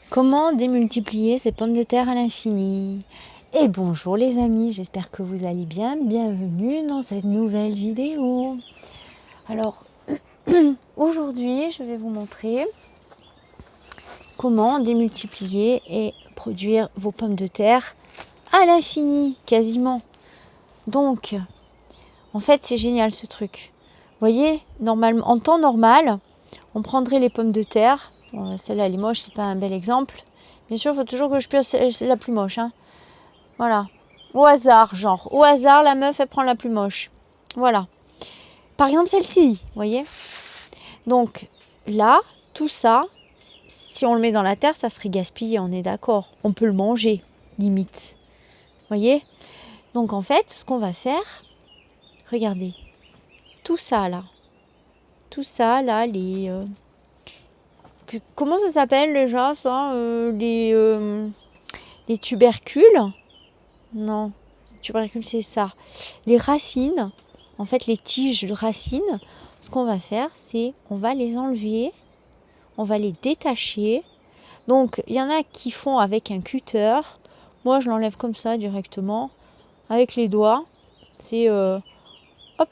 Comment démultiplier ses pommes de terre à l'infini? Et bonjour les amis, j'espère que vous allez bien. Bienvenue dans cette nouvelle vidéo. Alors, aujourd'hui, je vais vous montrer comment démultiplier et produire vos pommes de terre à l'infini, quasiment. Donc, en fait, c'est génial ce truc. Vous voyez, normalement, en temps normal, on prendrait les pommes de terre. Bon, celle-là, elle est moche, c'est pas un bel exemple. Bien sûr, il faut toujours que je pioche la plus moche. Hein. Voilà. Au hasard, genre. Au hasard, la meuf, elle prend la plus moche. Voilà. Par exemple, celle-ci, vous voyez. Donc, là, tout ça, si on le met dans la terre, ça serait gaspillé, on est d'accord. On peut le manger, limite. Vous voyez. Donc, en fait, ce qu'on va faire, regardez. Tout ça, là. Tout ça, là, les... comment ça s'appelle déjà, ça les tubercules. Non, les tubercules, c'est ça. Les racines, en fait, les tiges de racines, ce qu'on va faire, c'est on va les enlever, on va les détacher. Donc, il y en a qui font avec un cutter. Moi, je l'enlève comme ça, directement, avec les doigts. C'est, hop,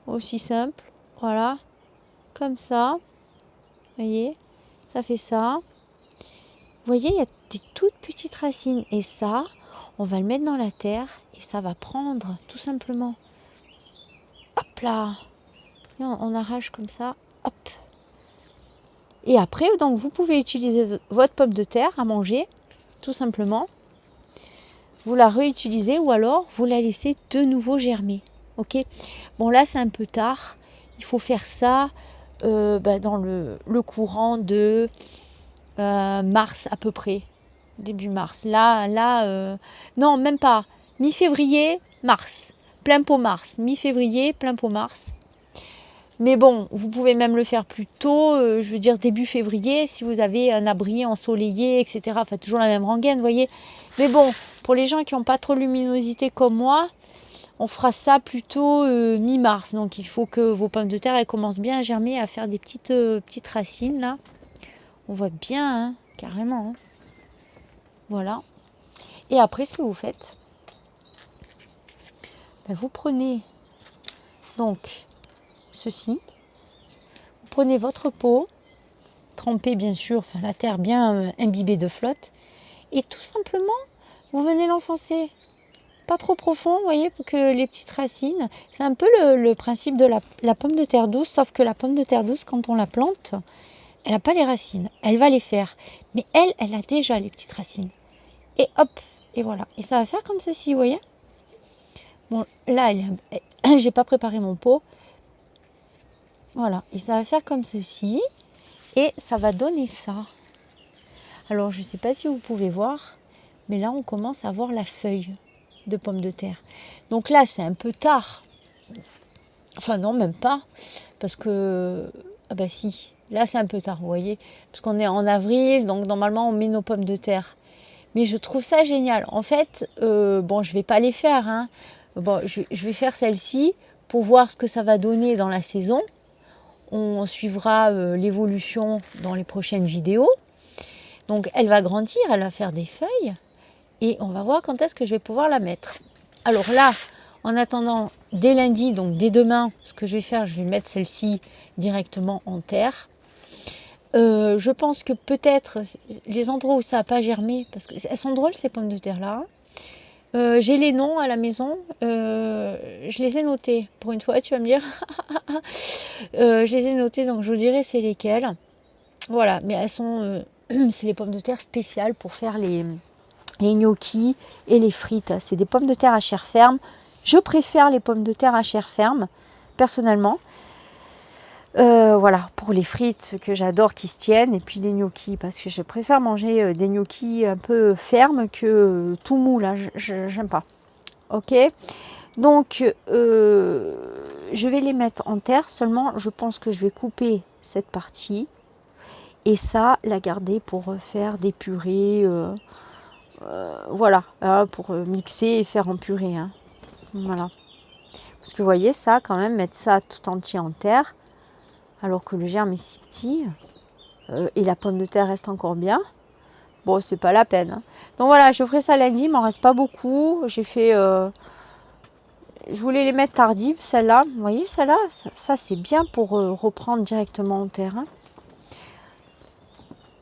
aussi simple. Voilà, comme ça. Vous voyez, ça fait ça. Vous voyez, il y a des toutes petites racines. Et ça, on va le mettre dans la terre et ça va prendre, tout simplement. Hop là. Et on arrache comme ça. Hop. Et après, donc, vous pouvez utiliser votre pomme de terre à manger, tout simplement. Vous la réutilisez ou alors vous la laissez de nouveau germer. Ok. Bon, là, c'est un peu tard. Il faut faire ça dans le courant de mars à peu près. Début mars. Non, même pas. Mi-février, mars. Plein pot mars. Mi-février, plein pot mars. Mais bon, vous pouvez même le faire plus tôt, je veux dire début février, si vous avez un abri ensoleillé, etc. Enfin, toujours la même rengaine, vous voyez. Mais bon, pour les gens qui n'ont pas trop de luminosité comme moi, on fera ça plutôt mi-mars. Donc, il faut que vos pommes de terre elles commencent bien à germer, à faire des petites racines, là. On voit bien, hein, carrément. Hein. Voilà. Et après, ce que vous faites, vous prenez donc ceci. Vous prenez votre pot, trempée bien sûr, enfin la terre bien imbibée de flotte, et tout simplement, vous venez l'enfoncer. Pas trop profond, vous voyez, pour que les petites racines... C'est un peu le principe de la pomme de terre douce, sauf que la pomme de terre douce, quand on la plante, elle n'a pas les racines. Elle va les faire. Mais elle a déjà les petites racines. Et hop, et voilà. Et ça va faire comme ceci, vous voyez. Bon, là, j'ai pas préparé mon pot. Voilà. Et ça va faire comme ceci. Et ça va donner ça. Alors, je ne sais pas si vous pouvez voir, mais là, on commence à voir la feuille de pomme de terre. Donc là, c'est un peu tard. Enfin, non, même pas. Parce que... Ah bah si, là, c'est un peu tard, vous voyez. Parce qu'on est en avril, donc normalement, on met nos pommes de terre. Mais je trouve ça génial. En fait, bon, je ne vais pas les faire. Hein. Bon, je vais faire celle-ci pour voir ce que ça va donner dans la saison. On suivra l'évolution dans les prochaines vidéos. Donc, elle va grandir, elle va faire des feuilles. Et on va voir quand est-ce que je vais pouvoir la mettre. Alors là, en attendant, dès lundi, donc dès demain, ce que je vais faire, je vais mettre celle-ci directement en terre. Je pense que peut-être les endroits où ça n'a pas germé, parce qu'elles sont drôles ces pommes de terre là. J'ai les noms à la maison, je les ai notés. Pour une fois, tu vas me dire. Je les ai notés, donc je vous dirai c'est lesquelles. Voilà, mais elles sont, c'est les pommes de terre spéciales pour faire les gnocchis et les frites. C'est des pommes de terre à chair ferme. Je préfère les pommes de terre à chair ferme, personnellement. Voilà, pour les frites que j'adore qui se tiennent, et puis les gnocchis, parce que je préfère manger des gnocchis un peu fermes que tout mou, là, j'aime pas. Ok, donc je vais les mettre en terre, seulement je pense que je vais couper cette partie, et ça, la garder pour faire des purées, voilà, hein, pour mixer et faire en purée, hein. Voilà. Parce que vous voyez, ça, quand même, mettre ça tout entier en terre, alors que le germe est si petit, et la pomme de terre reste encore bien, bon, c'est pas la peine. Hein. Donc voilà, je ferai ça lundi, il m'en reste pas beaucoup. J'ai fait... je voulais les mettre tardives, celle-là. Vous voyez, celle-là, ça c'est bien pour reprendre directement en terre. Hein.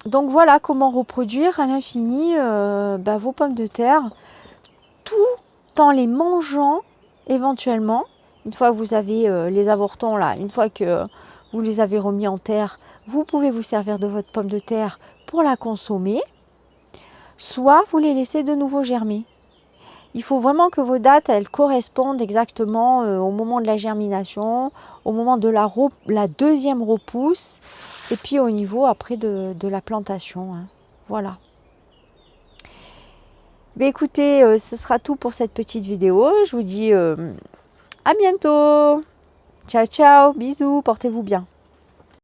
Donc voilà comment reproduire à l'infini vos pommes de terre, tout en les mangeant éventuellement. Une fois que vous avez les avortons là, une fois que vous les avez remis en terre, vous pouvez vous servir de votre pomme de terre pour la consommer. Soit vous les laissez de nouveau germer. Il faut vraiment que vos dates elles correspondent exactement au moment de la germination, au moment de la deuxième repousse et puis au niveau après de la plantation. Hein. Voilà. Mais écoutez, ce sera tout pour cette petite vidéo. Je vous dis à bientôt. Ciao, ciao, bisous, portez-vous bien.